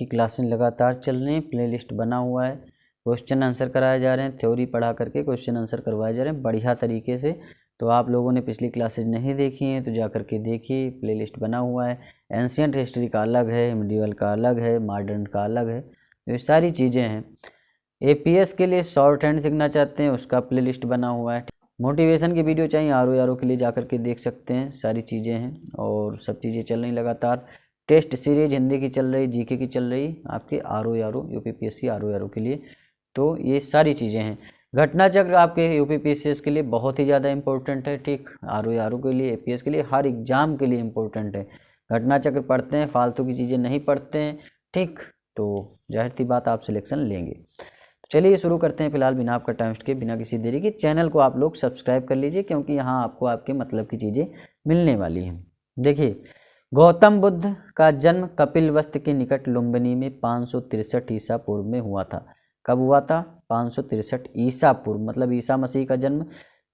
आपकी क्लासेस लगातार चल रही हैं, प्लेलिस्ट बना हुआ है, क्वेश्चन आंसर कराए जा रहे हैं, थ्योरी पढ़ा करके क्वेश्चन आंसर करवाए जा रहे हैं बढ़िया तरीके से। तो आप लोगों ने पिछली क्लासेज नहीं देखी हैं तो जा कर के देखिए, प्लेलिस्ट बना हुआ है। एंशियंट हिस्ट्री का अलग है, मिडिवल का अलग है, मॉडर्न का अलग है, तो ये सारी चीज़ें हैं। एपीएस के लिए शॉर्ट हैंड सीखना चाहते हैं उसका प्लेलिस्ट बना हुआ है। मोटिवेशन की वीडियो चाहिए आर के लिए जा कर के देख सकते हैं, सारी चीज़ें हैं और सब चीज़ें चल रही लगातार। टेस्ट सीरीज हिंदी की चल रही, जीके की चल रही, आपके आर यूपीपीएससी आर के लिए, तो ये सारी चीज़ें हैं। घटना चक्र आपके यूपीपीएससी के लिए बहुत ही ज़्यादा इंपॉर्टेंट है, ठीक, आर के लिए, एपीएस के लिए, हर एग्जाम के लिए इम्पोर्टेंट है। घटना चक्र पढ़ते हैं, फालतू की चीज़ें नहीं पढ़ते हैं, ठीक, तो जाहिर सी बात आप सिलेक्शन लेंगे। चलिए शुरू करते हैं। फिलहाल बिना आपका टाइम वेस्ट के, बिना किसी देरी के चैनल को आप लोग सब्सक्राइब कर लीजिए, क्योंकि यहाँ आपको आपके मतलब की चीज़ें मिलने वाली हैं। देखिए, गौतम बुद्ध का जन्म कपिलवस्तु के निकट लुम्बिनी में 563 ईसा पूर्व में हुआ था। कब हुआ था? 563 ईसा पूर्व, मतलब ईसा मसीह का जन्म,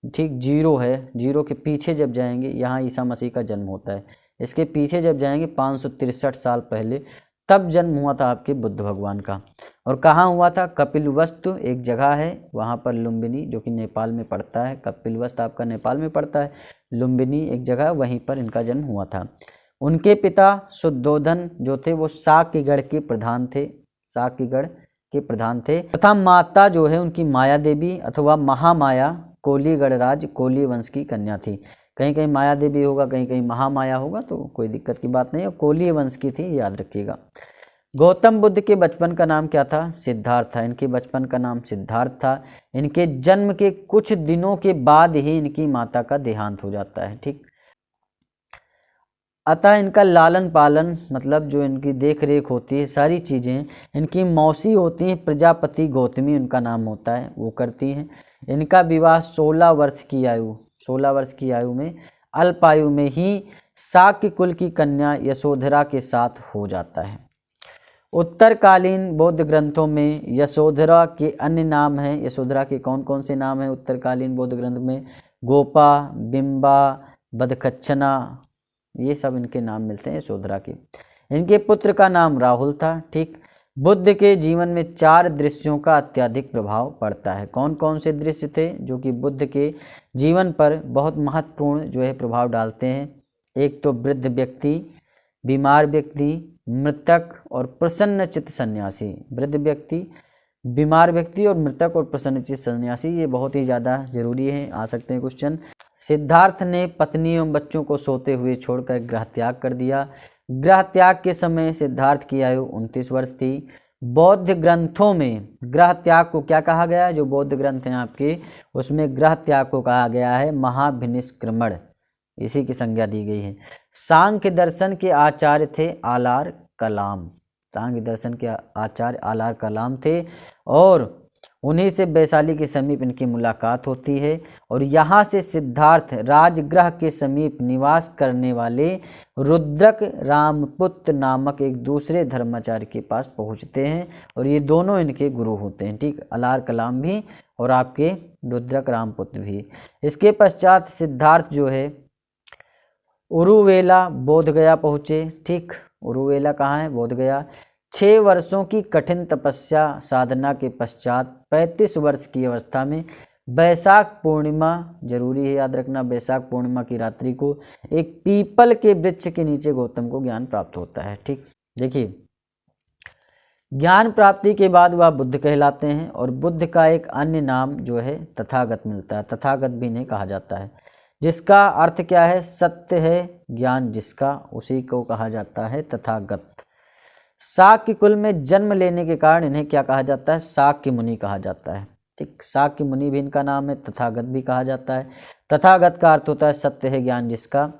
ठीक, जीरो है, जीरो के पीछे जब जाएंगे यहाँ ईसा मसीह का जन्म होता है, इसके पीछे जब जाएंगे 563 साल पहले, तब जन्म हुआ था आपके बुद्ध भगवान का। और कहाँ हुआ था? कपिलवस्तु एक जगह है, वहाँ पर लुम्बिनी जो कि नेपाल में पड़ता है, कपिलवस्तु आपका नेपाल में पड़ता है, लुम्बिनी एक जगह, वहीं पर इनका जन्म हुआ था। उनके पिता शुद्धोधन जो थे वो साक्यगढ़ के प्रधान थे, साक्यगढ़ के प्रधान थे, तथा माता जो है उनकी माया देवी अथवा महामाया कोली गणराज कोली वंश की कन्या थी। कहीं कहीं माया देवी होगा, कहीं कहीं महामाया होगा, तो कोई दिक्कत की बात नहीं है, कोली वंश की थी, याद रखिएगा। गौतम बुद्ध के बचपन का नाम क्या था? सिद्धार्थ था। इनके बचपन का नाम सिद्धार्थ था। इनके जन्म के कुछ दिनों के बाद ही इनकी माता का देहांत हो जाता है, ठीक। अतः इनका लालन पालन, मतलब जो इनकी देख रेख होती है, सारी चीज़ें इनकी मौसी होती हैं, प्रजापति गौतमी उनका नाम होता है, वो करती हैं। इनका विवाह 16 वर्ष की आयु, 16 वर्ष की आयु में, अल्प आयु में ही शाक्य कुल की कन्या यशोधरा के साथ हो जाता है। उत्तरकालीन बौद्ध ग्रंथों में यशोधरा के अन्य नाम हैं। यशोधरा के कौन कौन से नाम हैं उत्तरकालीन बौद्ध ग्रंथ में? गोपा, बिंबा, बदखच्छना, ये सब इनके नाम मिलते हैं यशोधरा के। इनके पुत्र का नाम राहुल था, ठीक। बुद्ध के जीवन में 4 दृश्यों का अत्यधिक प्रभाव पड़ता है। कौन कौन से दृश्य थे जो कि बुद्ध के जीवन पर बहुत महत्वपूर्ण जो है प्रभाव डालते हैं? एक तो वृद्ध व्यक्ति, बीमार व्यक्ति, मृतक और प्रसन्नचित्त सन्यासी। वृद्ध व्यक्ति, बीमार व्यक्ति और मृतक और प्रसन्नचित्त सन्यासी, ये बहुत ही ज़्यादा जरूरी है, आ सकते हैं क्वेश्चन। सिद्धार्थ ने पत्नी एवं बच्चों को सोते हुए छोड़कर गृह त्याग कर दिया। गृह त्याग के समय सिद्धार्थ की आयु 29 वर्ष थी। बौद्ध ग्रंथों में गृह त्याग को क्या कहा गया है? जो बौद्ध ग्रंथ हैं आपके, उसमें गृह त्याग को कहा गया है महाभिनिष्क्रमण, इसी की संज्ञा दी गई है। सांख्य दर्शन के आचार्य थे आलार कलाम, सांख्य दर्शन के आचार्य आलार कलाम थे, और उन्हीं से वैशाली के समीप इनकी मुलाकात होती है। और यहाँ से सिद्धार्थ राजगृह के समीप निवास करने वाले रुद्रक रामपुत्र नामक एक दूसरे धर्माचार्य के पास पहुँचते हैं, और ये दोनों इनके गुरु होते हैं, ठीक, आलार कलाम भी और आपके रुद्रक रामपुत्र भी। इसके पश्चात सिद्धार्थ जो है उरुवेला बोधगया पहुँचे, ठीक। उरुवेला कहाँ है? बोधगया। 6 वर्षों की कठिन तपस्या साधना के पश्चात 35 वर्ष की अवस्था में बैसाख पूर्णिमा, जरूरी है याद रखना, बैसाख पूर्णिमा की रात्रि को एक पीपल के वृक्ष के नीचे गौतम को ज्ञान प्राप्त होता है, ठीक। देखिए, ज्ञान प्राप्ति के बाद वह बुद्ध कहलाते हैं, और बुद्ध का एक अन्य नाम जो है तथागत मिलता है। तथागत भी इन्हें कहा जाता है, जिसका अर्थ क्या है? सत्य है ज्ञान जिसका, उसी को कहा जाता है तथागत। शाक्य कुल में जन्म लेने के कारण इन्हें क्या कहा जाता है? शाक्य मुनि कहा जाता है, ठीक। शाक्य मुनि भी इनका नाम है, तथागत भी कहा जाता है। तथागत का अर्थ होता है सत्य है ज्ञान जिसका।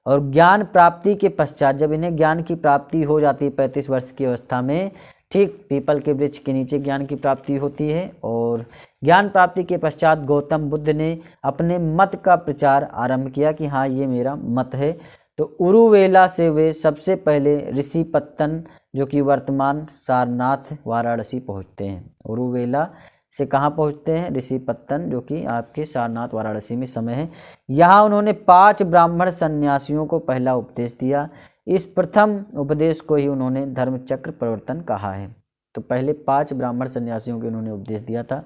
और ज्ञान प्राप्ति के पश्चात जब इन्हें ज्ञान की प्राप्ति हो जाती है 35 वर्ष की अवस्था में, ठीक, पीपल के वृक्ष के नीचे ज्ञान की प्राप्ति होती है। और ज्ञान प्राप्ति के पश्चात गौतम बुद्ध ने अपने मत का प्रचार आरंभ किया कि हाँ ये मेरा मत है। तो उरुवेला से वे सबसे पहले ऋषिपत्तन जो कि वर्तमान सारनाथ वाराणसी पहुँचते हैं। उरुवेला से कहाँ पहुँचते हैं? ऋषिपत्तन जो कि आपके सारनाथ वाराणसी में समय है। यहाँ उन्होंने 5 ब्राह्मण सन्यासियों को पहला उपदेश दिया। इस प्रथम उपदेश को ही उन्होंने धर्मचक्र प्रवर्तन कहा है। तो पहले 5 ब्राह्मण सन्यासियों के उन्होंने उपदेश दिया था।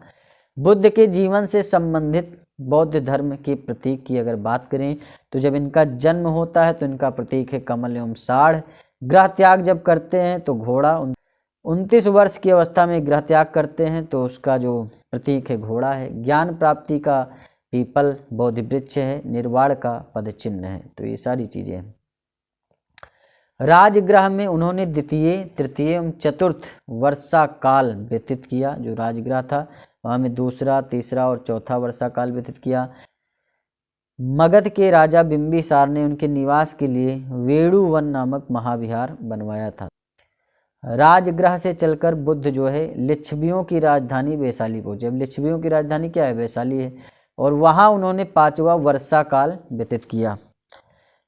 बुद्ध के जीवन से संबंधित बौद्ध धर्म के प्रतीक की अगर बात करें तो जब इनका जन्म होता है तो इनका प्रतीक है कमल एवं साढ़। गृह त्याग जब करते हैं तो घोड़ा, 29 वर्ष की अवस्था में गृह त्याग करते हैं तो उसका जो प्रतीक है घोड़ा है। ज्ञान प्राप्ति का पीपल बोधि वृक्ष है, निर्वाण का पद चिन्ह है। तो ये सारी चीजें हैं। राजगृह में उन्होंने द्वितीय, तृतीय एवं चतुर्थ वर्षा काल व्यतीत किया। जो राजगृह था वहाँ में दूसरा, तीसरा और चौथा वर्षा काल व्यतीत किया। मगध के राजा बिंबिसार ने उनके निवास के लिए वेणुवन नामक महाविहार बनवाया था। राजगृह से चलकर बुद्ध जो है लिच्छवियों की राजधानी वैशाली पहुंचे। अब लिच्छवियों की राजधानी क्या है? वैशाली है। और वहाँ उन्होंने 5वां वर्षा काल व्यतीत किया।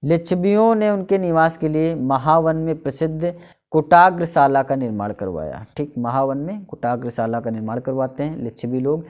लिच्छवियों ने उनके निवास के लिए महावन में प्रसिद्ध कुटाग्रशाला का निर्माण करवाया। ठीक, महावन में कुटाग्रशाला का निर्माण करवाते हैं लिच्छवी लोग।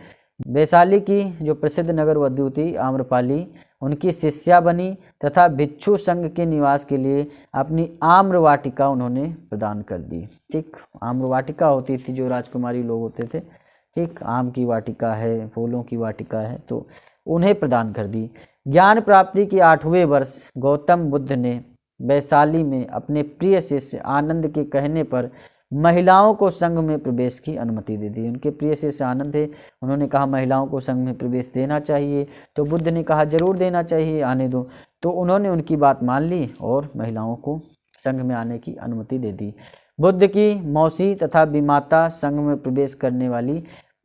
वैशाली की जो प्रसिद्ध नगर वधू थी आम्रपाली, उनकी शिष्या बनी तथा भिक्षु संघ के निवास के लिए अपनी आम्र वाटिका उन्होंने प्रदान कर दी। ठीक, आम्र वाटिका होती थी जो राजकुमारी लोग होते थे। ठीक, आम की वाटिका है, फूलों की वाटिका है, तो उन्हें प्रदान कर दी। ज्ञान प्राप्ति के 8वें वर्ष गौतम बुद्ध ने वैशाली में अपने प्रिय शिष्य आनंद के कहने पर महिलाओं को संघ में प्रवेश की अनुमति दे दी। उनके प्रिय शिष्य आनंद थे, उन्होंने कहा महिलाओं को संघ में प्रवेश देना चाहिए। तो बुद्ध ने कहा जरूर देना चाहिए, आने दो। तो उन्होंने उनकी बात मान ली और महिलाओं को संघ में आने की अनुमति दे दी। बुद्ध की मौसी तथा विमाता संघ में प्रवेश करने वाली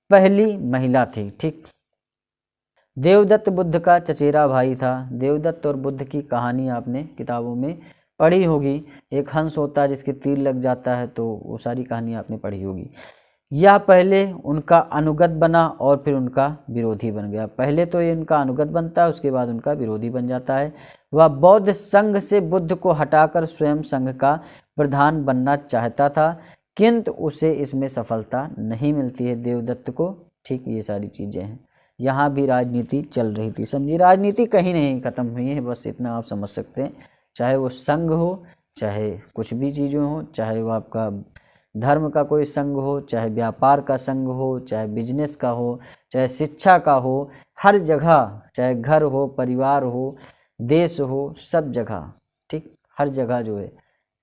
पहली महिला थी। ठीक, देवदत्त बुद्ध का चचेरा भाई था। देवदत्त और बुद्ध की कहानी आपने किताबों में पढ़ी होगी। एक हंस होता है जिसके तीर लग जाता है, तो वो सारी कहानी आपने पढ़ी होगी। यह पहले उनका अनुगत बना और फिर उनका विरोधी बन गया। पहले तो ये उनका अनुगत बनता है, उसके बाद उनका विरोधी बन जाता है। वह बौद्ध संघ से बुद्ध को हटाकर स्वयं संघ का प्रधान बनना चाहता था, किंतु उसे इसमें सफलता नहीं मिलती है देवदत्त को। ठीक, ये सारी चीज़ें हैं। यहाँ भी राजनीति चल रही थी। समझिए, राजनीति कहीं नहीं खत्म हुई है, बस इतना आप समझ सकते हैं। चाहे वो संघ हो, चाहे कुछ भी चीज़ें हो, चाहे वो आपका धर्म का कोई संघ हो, चाहे व्यापार का संघ हो, चाहे बिजनेस का हो, चाहे शिक्षा का हो, हर जगह, चाहे घर हो, परिवार हो, देश हो, सब जगह, ठीक, हर जगह जो है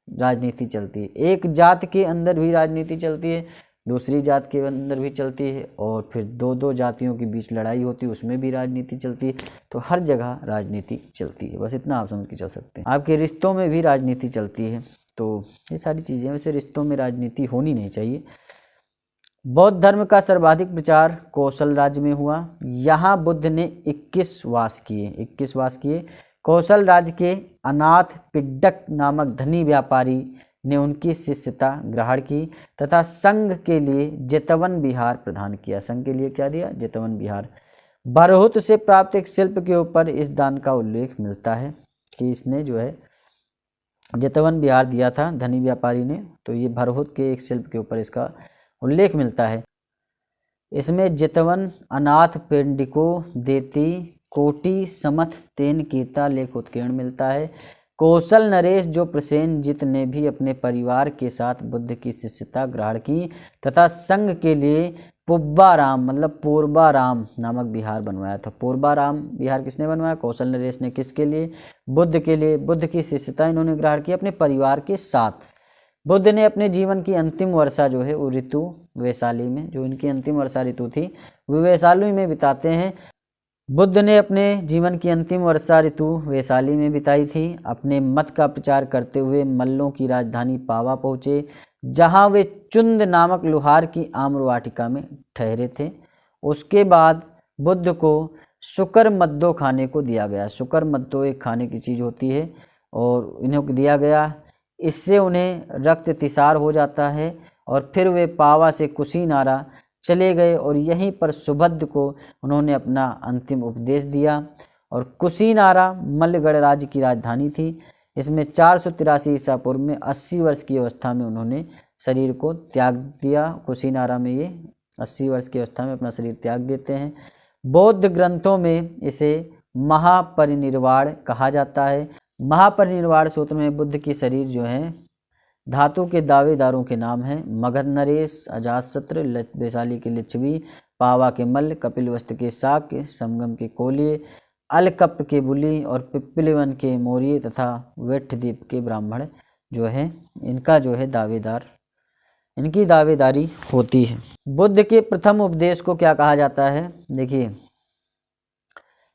राजनीति चलती है। एक जात के अंदर भी राजनीति चलती है, दूसरी जात के अंदर भी चलती है, और फिर दो जातियों के बीच लड़ाई होती है, उसमें भी राजनीति चलती है। तो हर जगह राजनीति चलती है, बस इतना आप समझ के चल सकते हैं। आपके रिश्तों में भी राजनीति चलती है। तो ये सारी चीज़ें, वैसे रिश्तों में राजनीति होनी नहीं चाहिए। बौद्ध धर्म का सर्वाधिक प्रचार कौशल राज्य में हुआ। यहाँ बुद्ध ने 21 वास किए। कौशल राज्य के अनाथ पिड्डक नामक धनी व्यापारी ने उनकी शिष्यता ग्रहण की तथा संघ के लिए जेतवन विहार प्रदान किया। संघ के लिए क्या दिया? जेतवन विहार। बरहुत से प्राप्त एक शिल्प के ऊपर इस दान का उल्लेख मिलता है कि इसने जो है जेतवन विहार दिया था धनी व्यापारी ने। तो ये बरहुत के एक शिल्प के ऊपर इसका उल्लेख मिलता है। इसमें जेतवन अनाथ पेंडिको देती कोटि समथ तेन कीता लेख उत्कीर्ण मिलता है। कौशल नरेश जो प्रसेनजित ने भी अपने परिवार के साथ बुद्ध की शिष्यता ग्रहण की तथा संघ के लिए पुब्बाराम मतलब पूर्वाराम नामक विहार बनवाया था। पूर्वाराम विहार किसने बनवाया? कौशल नरेश ने। किसके लिए? बुद्ध के लिए। बुद्ध की शिष्यता इन्होंने ग्रहण की अपने परिवार के साथ। बुद्ध ने अपने जीवन की अंतिम वर्षा जो है वो ऋतु वैशाली में, जो इनकी अंतिम वर्षा ऋतु थी वो वैशाली में बिताते हैं। बुद्ध ने अपने जीवन की अंतिम वर्षा ऋतु वैशाली में बिताई थी। अपने मत का प्रचार करते हुए मल्लों की राजधानी पावा पहुँचे, जहाँ वे चुंद नामक लोहार की आम्र वाटिका में ठहरे थे। उसके बाद बुद्ध को शुकर मद्दो खाने को दिया गया। शुकर मद्दो एक खाने की चीज़ होती है और इन्हें दिया गया। इससे उन्हें रक्त तिसार हो जाता है और फिर वे पावा से कुशीनारा चले गए और यहीं पर सुभद्र को उन्होंने अपना अंतिम उपदेश दिया। और कुशीनारा मल्लगढ़ राज्य की राजधानी थी। इसमें 483 ईसा पूर्व में 80 वर्ष की अवस्था में उन्होंने शरीर को त्याग दिया। कुशीनारा में ये 80 वर्ष की अवस्था में अपना शरीर त्याग देते हैं। बौद्ध ग्रंथों में इसे महापरिनिर्वाण कहा जाता है। महापरिनिर्वाण सूत्र में बुद्ध की शरीर जो है धातु के दावेदारों के नाम हैं। मगध नरेश, अजातशत्रु, वैशाली के लिच्छवी, पावा के मल्ल, कपिलवस्तु के शाक्य, समगम के कोलिय, अलकप के बुली और पिप्पलीवन के मौर्य तथा वेठद्वीप के ब्राह्मण जो है इनका जो है दावेदार, इनकी दावेदारी होती है। बुद्ध के प्रथम उपदेश को क्या कहा जाता है? देखिए,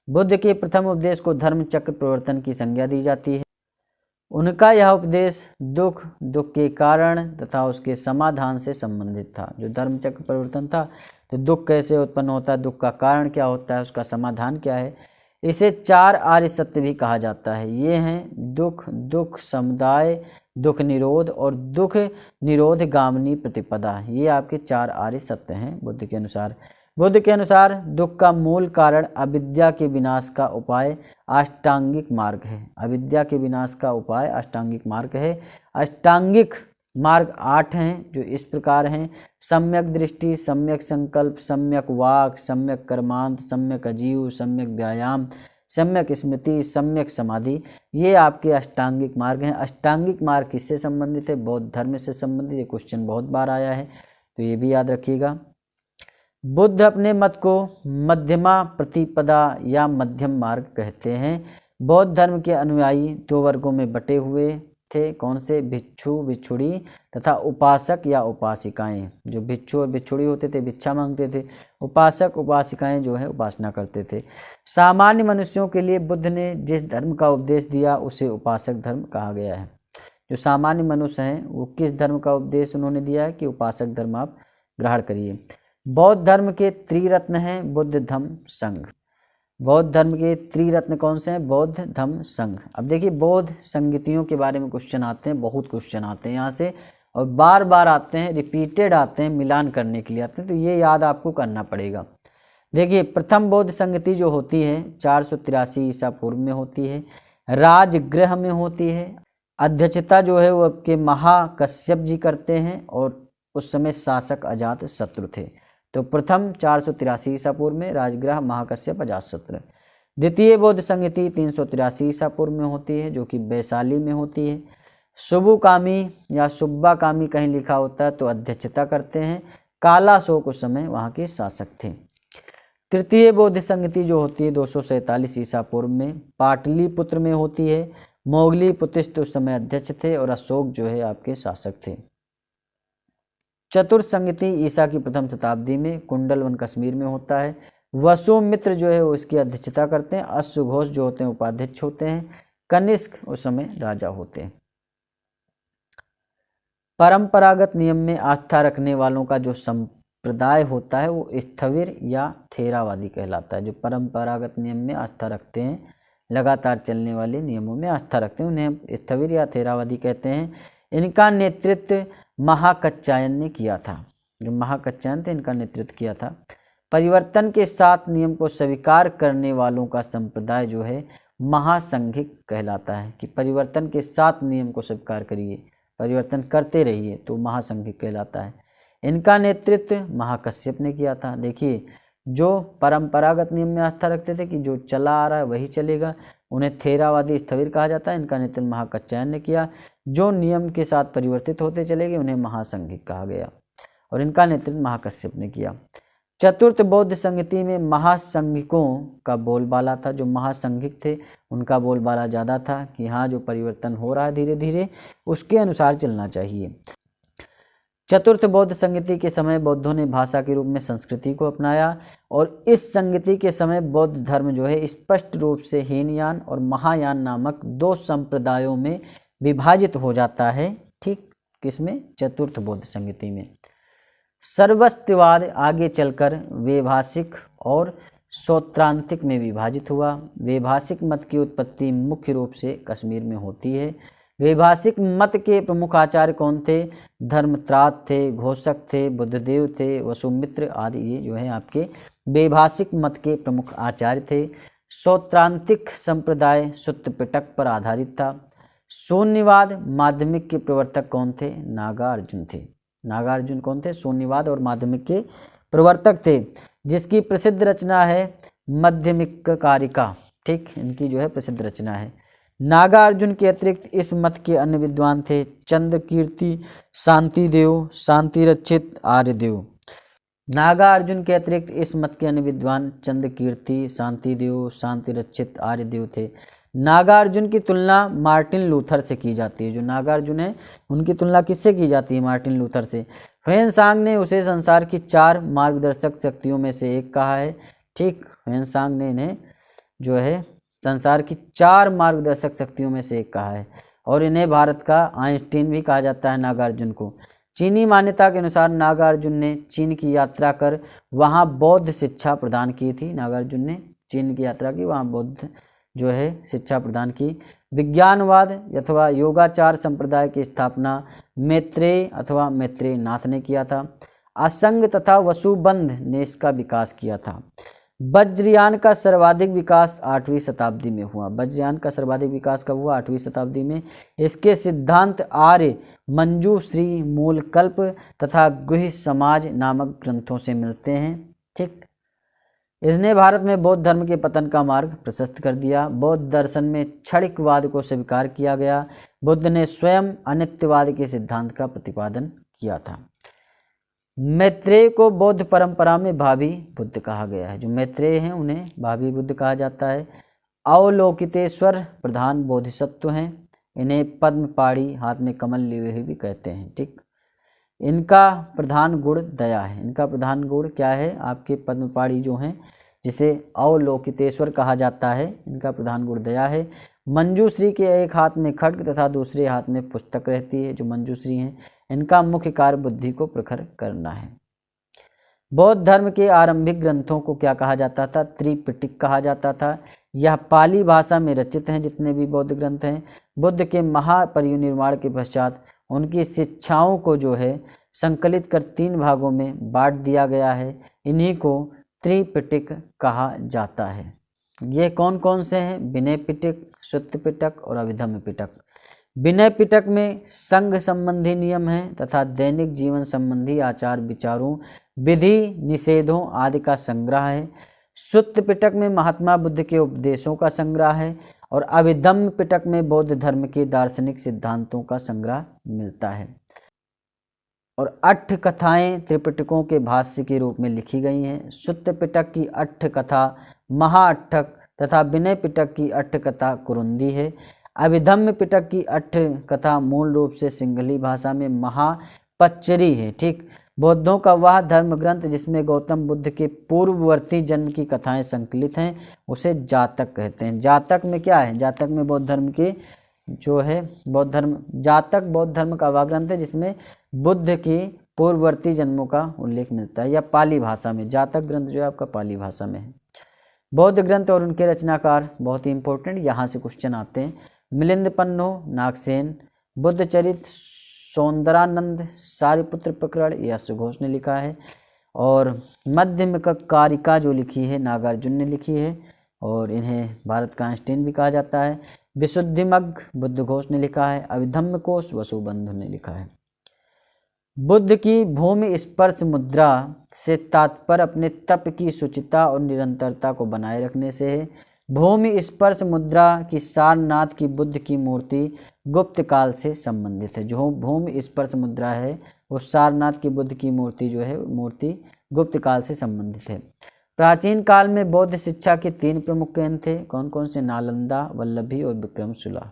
बुद्ध के प्रथम उपदेश को धर्म चक्र प्रवर्तन की संज्ञा दी जाती है। उनका यह उपदेश दुख, दुख के कारण तथा उसके समाधान से संबंधित था। जो धर्म चक्र परिवर्तन था, तो दुख कैसे उत्पन्न होता है, दुख का कारण क्या होता है, उसका समाधान क्या है, इसे 4 आर्य सत्य भी कहा जाता है। ये हैं दुख, दुख समुदाय, दुख निरोध और दुख निरोध गामिनी प्रतिपदा। ये आपके 4 आर्य सत्य हैं बुद्ध के अनुसार। बुद्ध के अनुसार दुख का मूल कारण अविद्या के विनाश का उपाय अष्टांगिक मार्ग है। अविद्या के विनाश का उपाय अष्टांगिक मार्ग है। अष्टांगिक मार्ग 8 हैं, जो इस प्रकार हैं: सम्यक दृष्टि, सम्यक संकल्प, सम्यक वाक, सम्यक कर्मांत, सम्यक अजीव, सम्यक व्यायाम, सम्यक स्मृति, सम्यक समाधि। ये आपके अष्टांगिक मार्ग हैं। अष्टांगिक मार्ग किससे संबंधित है? बौद्ध धर्म से संबंधित। ये क्वेश्चन बहुत बार आया है, तो ये भी याद रखिएगा। बुद्ध अपने मत को मध्यमा प्रतिपदा या मध्यम मार्ग कहते हैं। बौद्ध धर्म के अनुयायी 2 वर्गों में बटे हुए थे। कौन से? भिक्षु, भिक्षुड़ी तथा उपासक या उपासिकाएं। जो भिक्षु और भिक्षुड़ी होते थे भिक्षा मांगते थे, उपासक उपासिकाएं जो है उपासना करते थे। सामान्य मनुष्यों के लिए बुद्ध ने जिस धर्म का उपदेश दिया उसे उपासक धर्म कहा गया है। जो सामान्य मनुष्य हैं वो किस धर्म का उपदेश उन्होंने दिया है कि उपासक धर्म आप ग्रहण करिए। बौद्ध धर्म के त्रिरत्न हैं बुद्ध, धम्म, संघ। बौद्ध धर्म के त्रिरत्न कौन से हैं? बौद्ध, धम्म, संघ। अब देखिए, बौद्ध संगतियों के बारे में क्वेश्चन आते हैं, बहुत क्वेश्चन आते हैं यहाँ से, और बार बार आते हैं, रिपीटेड आते हैं, मिलान करने के लिए आते हैं, तो ये याद आपको करना पड़ेगा। देखिए, प्रथम बौद्ध संगति जो होती है 483 ईसा पूर्व में होती है, राजगृह में होती है। अध्यक्षता जो है वो आपके महाकश्यप जी करते हैं, और उस समय शासक अजातशत्रु थे। तो प्रथम 483 ईसा पूर्व में राजगृह, महाकश्यप, अजातशत्रु। द्वितीय बौद्ध संगति 383 ईसा पूर्व में होती है, जो कि वैशाली में होती है। सुबुकामी या सुब्बाकामी कहीं लिखा होता है तो अध्यक्षता करते हैं। कालाशोक उस समय वहाँ के शासक थे। तृतीय बौद्ध संगति जो होती है 247 ईसा पूर्व में पाटलिपुत्र में होती है। मोगली पुतिष्ठ उस समय अध्यक्ष थे, और अशोक जो है आपके शासक थे। चतुर्थ संगति ईसा की प्रथम शताब्दी में कुंडलवन कश्मीर में होता है। वसुमित्र जो है वो इसकी अध्यक्षता करते हैं। अश्वघोष जो होते हैं उपाध्यक्ष होते हैं। कनिष्क उस समय राजा होते हैं। परंपरागत नियम में आस्था रखने वालों का जो संप्रदाय होता है वो स्थविर या थेरावादी कहलाता है। जो परंपरागत नियम में आस्था रखते हैं, लगातार चलने वाले नियमों में आस्था रखते हैं, उन्हें स्थविर या थेरावादी कहते हैं। इनका नेतृत्व महाकच्चायन ने किया था। जो महाकच्चायन थे इनका नेतृत्व किया था। परिवर्तन के साथ नियम को स्वीकार करने वालों का संप्रदाय जो है महासंघिक कहलाता है, कि परिवर्तन के साथ नियम को स्वीकार करिए, परिवर्तन करते रहिए, तो महासंघिक कहलाता है। इनका नेतृत्व महाकश्यप ने किया था। देखिए, जो परंपरागत नियम में आस्था रखते थे कि जो चला आ रहा है वही चलेगा, उन्हें थेरावादी स्थविर कहा जाता है। इनका नेतृत्व महाकच्चायन ने किया। जो नियम के साथ परिवर्तित होते चले गए उन्हें महासंघिक कहा गया, और इनका नेतृत्व महाकश्यप ने किया। चतुर्थ बौद्ध संगति में महासंघिकों का बोलबाला था। जो महासंघिक थे उनका बोलबाला ज़्यादा था कि हाँ, जो परिवर्तन हो रहा है धीरे धीरे उसके अनुसार चलना चाहिए। चतुर्थ बौद्ध संगति के समय बौद्धों ने भाषा के रूप में संस्कृति को अपनाया, और इस संगति के समय बौद्ध धर्म जो है स्पष्ट रूप से हीनयान और महायान नामक 2 संप्रदायों में विभाजित हो जाता है। ठीक, किसमें? चतुर्थ बौद्ध संगति में। सर्वस्तिवाद आगे चलकर वैभाषिक और सौत्रांतिक में विभाजित हुआ। वैभाषिक मत की उत्पत्ति मुख्य रूप से कश्मीर में होती है। वैभाषिक मत के प्रमुख आचार्य कौन थे? धर्मत्रात थे, घोषक थे, बुद्धदेव थे, वसुमित्र आदि, ये जो है आपके वैभाषिक मत के प्रमुख आचार्य थे। सौत्रांतिक संप्रदाय सूत्र पिटक पर आधारित था। शून्यवाद माध्यमिक के प्रवर्तक कौन थे? नागार्जुन थे। नागार्जुन कौन थे? शून्यवाद और माध्यमिक के प्रवर्तक थे, जिसकी प्रसिद्ध रचना है मध्यमिक कारिका। ठीक, इनकी जो है प्रसिद्ध रचना है। नागार्जुन के अतिरिक्त इस मत के अन्य विद्वान थे चंद्रकीर्ति, शांतिदेव, शांतिरक्षित, आर्यदेव। नागार्जुन के अतिरिक्त इस मत के अन्य विद्वान चंद्रकीर्ति, शांतिदेव, शांतिरक्षित, आर्यदेव थे। नागार्जुन की तुलना मार्टिन लूथर से की जाती है। जो नागार्जुन है उनकी तुलना किससे की जाती है? मार्टिन लूथर से। ह्वेनसांग ने उसे संसार की 4 मार्गदर्शक शक्तियों में से एक कहा है। ठीक, ह्वेनसांग ने इन्हें जो है संसार की 4 मार्गदर्शक शक्तियों में से एक कहा है और इन्हें भारत का आइंस्टीन भी कहा जाता है नागार्जुन को। चीनी मान्यता के अनुसार नागार्जुन ने चीन की यात्रा कर वहाँ बौद्ध शिक्षा प्रदान की थी। नागार्जुन ने चीन की यात्रा की, वहाँ बौद्ध जो है शिक्षा प्रदान की। विज्ञानवाद अथवा योगाचार संप्रदाय की स्थापना मैत्रेय अथवा मैत्रेय नाथ ने किया था। असंग तथा वसुबंध ने इसका विकास किया था। वज्रयान का सर्वाधिक विकास 8वीं शताब्दी में हुआ। वज्रयान का सर्वाधिक विकास कब हुआ? 8वीं शताब्दी में। इसके सिद्धांत आर्य, मंजूश्री, मूलकल्प तथा गुह्य समाज नामक ग्रंथों से मिलते हैं। ठीक, इसने भारत में बौद्ध धर्म के पतन का मार्ग प्रशस्त कर दिया। बौद्ध दर्शन में क्षणिकवाद को स्वीकार किया गया। बुद्ध ने स्वयं अनित्यवाद के सिद्धांत का प्रतिपादन किया था। मैत्रेय को बौद्ध परंपरा में भावी बुद्ध कहा गया है। जो मैत्रेय हैं उन्हें भावी बुद्ध कहा जाता है। अवलोकितेश्वर प्रधान बोधिसत्व हैं। इन्हें पद्मपाणि, हाथ में कमल लिए हुए भी कहते हैं। ठीक, इनका प्रधान गुण दया है। इनका प्रधान गुण क्या है? आपके पद्मपाणि जो हैं, जिसे अवलोकितेश्वर कहा जाता है, इनका प्रधान गुण दया है। मंजूश्री के एक हाथ में खड्ग तथा दूसरे हाथ में पुस्तक रहती है। जो मंजूश्री हैं इनका मुख्य कार्य बुद्धि को प्रखर करना है। बौद्ध धर्म के आरंभिक ग्रंथों को क्या कहा जाता था? त्रिपिटक कहा जाता था। यह पाली भाषा में रचित हैं जितने भी बौद्ध ग्रंथ हैं। बुद्ध के महापरिनिर्वाण के पश्चात उनकी शिक्षाओं को जो है संकलित कर 3 भागों में बांट दिया गया है। इन्हीं को त्रिपिटक कहा जाता है। ये कौन कौन से हैं? विनय पिटक, सुत्त पिटक और अभिधम्म पिटक। विनय पिटक में संघ संबंधी नियम हैं तथा दैनिक जीवन संबंधी आचार विचारों, विधि निषेधों आदि का संग्रह है। सुत्त पिटक में महात्मा बुद्ध के उपदेशों का संग्रह है और अभिधम्म पिटक में बौद्ध धर्म के दार्शनिक सिद्धांतों का संग्रह मिलता है। और 8 कथाएं त्रिपिटकों के भाष्य के रूप में लिखी गई हैं। सुत्त पिटक की 8 कथा महाअट्ठक तथा विनय पिटक की 8 कथा कुरुंदी है। अभिधम्म पिटक की 8 कथा मूल रूप से सिंहली भाषा में महापच्चरी है। ठीक, बौद्धों का वह धर्म ग्रंथ जिसमें गौतम बुद्ध के पूर्ववर्ती जन्म की कथाएं संकलित हैं उसे जातक कहते हैं। जातक में क्या है? जातक में बौद्ध धर्म के जो है जातक बौद्ध धर्म का वह ग्रंथ है जिसमें बुद्ध के पूर्ववर्ती जन्मों का उल्लेख मिलता है, या पाली भाषा में। जातक ग्रंथ जो है आपका पाली भाषा में है। बौद्ध ग्रंथ और उनके रचनाकार बहुत ही इंपॉर्टेंट, यहाँ से क्वेश्चन आते हैं। मिलिंद पन्नो, नागसेन, बुद्ध चरित, सौंदरानंद, सारिपुत्र प्रकरण यह सुघोष ने लिखा है। और मध्यमिक कारिका जो लिखी है नागार्जुन ने लिखी है और इन्हें भारत का आइंस्टीन भी कहा जाता है। विशुद्धिमग्ग बुद्धघोष ने लिखा है। अभिधम्म कोश वसुबंधु ने लिखा है। बुद्ध की भूमि स्पर्श मुद्रा से तात्पर्य अपने तप की शुचिता और निरंतरता को बनाए रखने से है। भूमि स्पर्श मुद्रा की सारनाथ की बुद्ध की मूर्ति गुप्त काल से संबंधित है। जो भूमि स्पर्श मुद्रा है वो सारनाथ की बुद्ध की मूर्ति जो है मूर्ति गुप्त काल से संबंधित है। प्राचीन काल में बौद्ध शिक्षा के 3 प्रमुख केंद्र थे। कौन कौन से? नालंदा, वल्लभी और विक्रमशिला।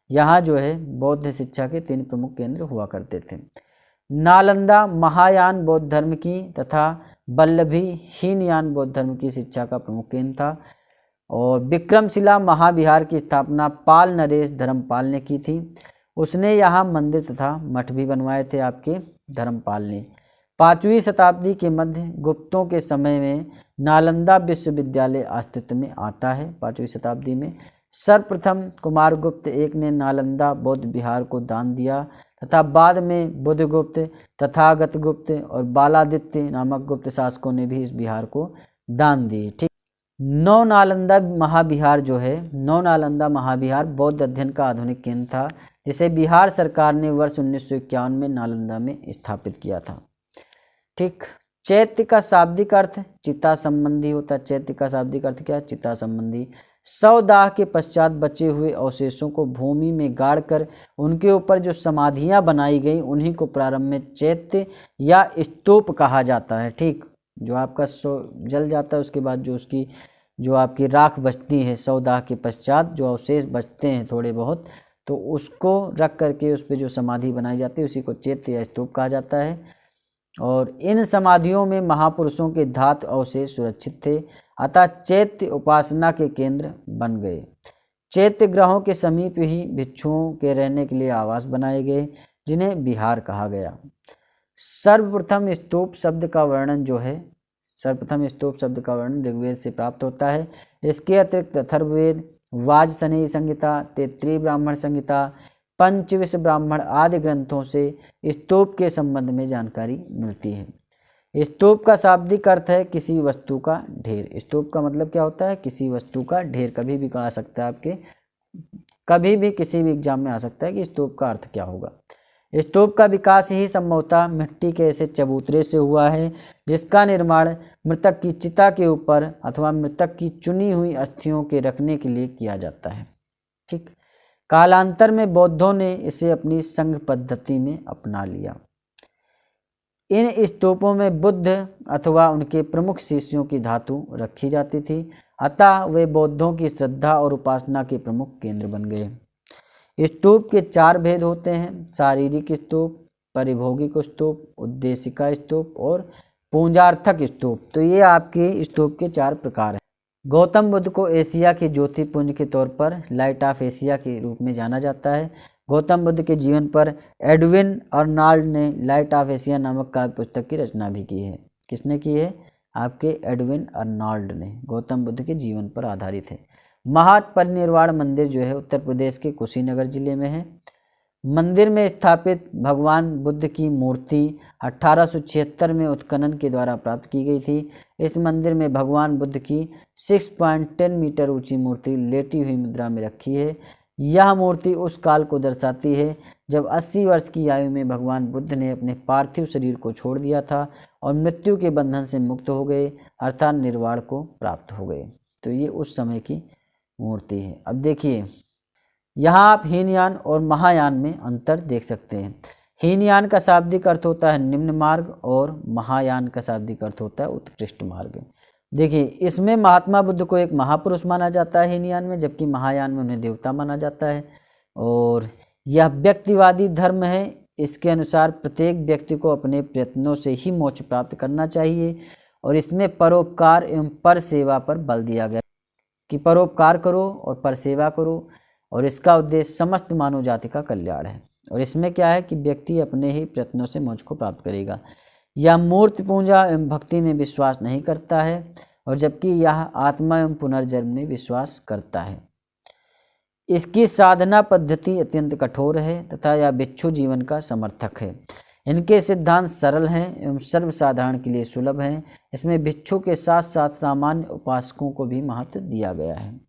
यहाँ जो है बौद्ध शिक्षा के 3 प्रमुख केंद्र हुआ करते थे। नालंदा महायान बौद्ध धर्म की तथा वल्लभी हीनयान बौद्ध धर्म की शिक्षा का प्रमुख केंद्र था। और विक्रमशिला महाविहार की स्थापना पाल नरेश धर्मपाल ने की थी। उसने यहाँ मंदिर तथा मठ भी बनवाए थे आपके धर्मपाल ने। 5वीं शताब्दी के मध्य गुप्तों के समय में नालंदा विश्वविद्यालय अस्तित्व में आता है। 5वीं शताब्दी में सर्वप्रथम कुमारगुप्त एक ने नालंदा बौद्ध विहार को दान दिया तथा बाद में बुद्धगुप्त, तथागत गुप्त और बालादित्य नामक गुप्त शासकों ने भी इस विहार को दान दिए। ठीक, नौ नालंदा महाविहार बौद्ध अध्ययन का आधुनिक केंद्र था, जिसे बिहार सरकार ने वर्ष 1951 में नालंदा में स्थापित किया था। ठीक, चैत्य का शाब्दिक अर्थ चिता संबंधी होता है। चैत्य का शाब्दिक अर्थ क्या है? चिता संबंधी। 100 दाह के पश्चात बचे हुए अवशेषों को भूमि में गाड़कर उनके ऊपर जो समाधियां बनाई गई उन्हीं को प्रारंभ में चैत्य या स्तूप कहा जाता है। ठीक, जो आपका जल जाता है उसके बाद जो उसकी जो आपकी राख बचती है 100 दाह के पश्चात जो अवशेष बचते हैं थोड़े बहुत, तो उसको रख करके उस पर जो समाधि बनाई जाती है उसी को चैत्य या स्तूप कहा जाता है। और इन समाधियों में महापुरुषों के धातु अवशेष सुरक्षित थे, अतः चैत्य उपासना के केंद्र बन गए। चैत्य ग्रहों के समीप ही भिक्षुओं के रहने के लिए आवास बनाए गए, जिन्हें विहार कहा गया। सर्वप्रथम स्तूप शब्द का वर्णन ऋग्वेद से प्राप्त होता है। इसके अतिरिक्त अथर्ववेद, वाजसनेयी संहिता, तैत्तिरीय ब्राह्मण संहिता, पंचविंश ब्राह्मण आदि ग्रंथों से स्तूप के संबंध में जानकारी मिलती है। स्तूप का शाब्दिक अर्थ है किसी वस्तु का ढेर। स्तूप का मतलब क्या होता है? किसी वस्तु का ढेर। कभी भी आ सकता है आपके, कभी भी किसी भी एग्जाम में आ सकता है कि स्तूप का अर्थ क्या होगा। स्तूप का विकास ही संभवतः मिट्टी के ऐसे चबूतरे से हुआ है जिसका निर्माण मृतक की चिता के ऊपर अथवा मृतक की चुनी हुई अस्थियों के रखने के लिए किया जाता है। ठीक, कालांतर में बौद्धों ने इसे अपनी संघ पद्धति में अपना लिया। इन स्तूपों में बुद्ध अथवा उनके प्रमुख शिष्यों की धातु रखी जाती थी, अतः वे बौद्धों की श्रद्धा और उपासना के प्रमुख केंद्र बन गए। स्तूप के 4 भेद होते हैं: शारीरिक स्तूप, परिभोगिक स्तूप, उद्देशिका स्तूप और पूजार्थक स्तूप। तो ये आपके स्तूप के 4 प्रकार हैं। गौतम बुद्ध को एशिया के ज्योतिपुंज के तौर पर लाइट ऑफ एशिया के रूप में जाना जाता है। गौतम बुद्ध के जीवन पर एडविन अर्नाल्ड ने लाइट ऑफ एशिया नामक काव्य पुस्तक की रचना भी की है। किसने की है? आपके एडविन अर्नाल्ड ने। गौतम बुद्ध के जीवन पर आधारित है। महापरिनिर्वाण मंदिर जो है उत्तर प्रदेश के कुशीनगर जिले में है। मंदिर में स्थापित भगवान बुद्ध की मूर्ति 1876 में उत्खनन के द्वारा प्राप्त की गई थी। इस मंदिर में भगवान बुद्ध की 6.10 मीटर ऊंची मूर्ति लेटी हुई मुद्रा में रखी है। यह मूर्ति उस काल को दर्शाती है जब 80 वर्ष की आयु में भगवान बुद्ध ने अपने पार्थिव शरीर को छोड़ दिया था और मृत्यु के बंधन से मुक्त हो गए, अर्थात निर्वाण को प्राप्त हो गए। तो ये उस समय की मूर्ति है। अब देखिए, यहाँ आप हीनयान और महायान में अंतर देख सकते हैं। हीनयान का शाब्दिक अर्थ होता है निम्न मार्ग और महायान का शाब्दिक अर्थ होता है उत्कृष्ट मार्ग। देखिए, इसमें महात्मा बुद्ध को एक महापुरुष माना जाता है हीनयान में, जबकि महायान में उन्हें देवता माना जाता है। और यह व्यक्तिवादी धर्म है। इसके अनुसार प्रत्येक व्यक्ति को अपने प्रयत्नों से ही मोक्ष प्राप्त करना चाहिए और इसमें परोपकार एवं पर सेवा पर बल दिया गया कि परोपकार करो और पर सेवा करो, और इसका उद्देश्य समस्त मानव जाति का कल्याण है। और इसमें क्या है कि व्यक्ति अपने ही प्रयत्नों से मोक्ष को प्राप्त करेगा। यह मूर्ति पूजा एवं भक्ति में विश्वास नहीं करता है, और जबकि यह आत्मा एवं पुनर्जन्म में विश्वास करता है। इसकी साधना पद्धति अत्यंत कठोर है तथा यह भिक्षु जीवन का समर्थक है। इनके सिद्धांत सरल हैं एवं सर्वसाधारण के लिए सुलभ हैं। इसमें भिक्षु के साथ साथ सामान्य उपासकों को भी महत्व दिया गया है।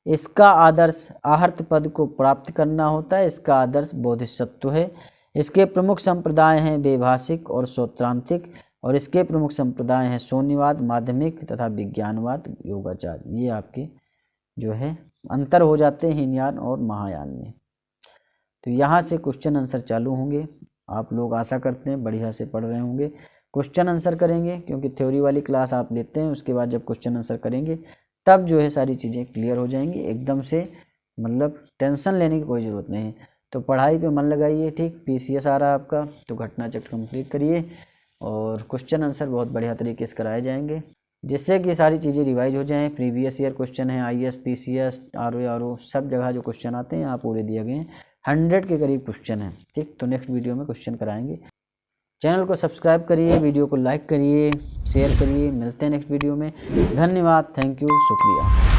इसका आदर्श आहर्त पद को प्राप्त करना होता है। इसका आदर्श बोधिसत्व है। इसके प्रमुख संप्रदाय हैं वैभाषिक और सौत्रांतिक, और इसके प्रमुख संप्रदाय हैं शून्यवाद, माध्यमिक तथा विज्ञानवाद, योगाचार। ये आपके जो है अंतर हो जाते हैं हीनयान और महायान में। तो यहाँ से क्वेश्चन आंसर चालू होंगे। आप लोग आशा करते हैं बढ़िया से पढ़ रहे होंगे। क्वेश्चन आंसर करेंगे क्योंकि थ्योरी वाली क्लास आप लेते हैं, उसके बाद जब क्वेश्चन आंसर करेंगे तब जो है सारी चीज़ें क्लियर हो जाएंगी। एकदम से मतलब टेंशन लेने की कोई ज़रूरत नहीं है। तो पढ़ाई पे मन लगाइए। ठीक, पीसीएस आ रहा है आपका, तो घटना चक्र कंप्लीट करिए और क्वेश्चन आंसर बहुत बढ़िया तरीके से कराए जाएंगे, जिससे कि सारी चीज़ें रिवाइज हो जाएं। प्रीवियस ईयर क्वेश्चन है, आईएएस, पीसीएस, आरओ सब जगह जो क्वेश्चन आते हैं यहाँ पूरे दिए गए हैं। 100 के करीब क्वेश्चन हैं। ठीक, तो नेक्स्ट वीडियो में क्वेश्चन कराएंगे। चैनल को सब्सक्राइब करिए, वीडियो को लाइक करिए, शेयर करिए। मिलते हैं नेक्स्ट वीडियो में। धन्यवाद, थैंक यू, शुक्रिया।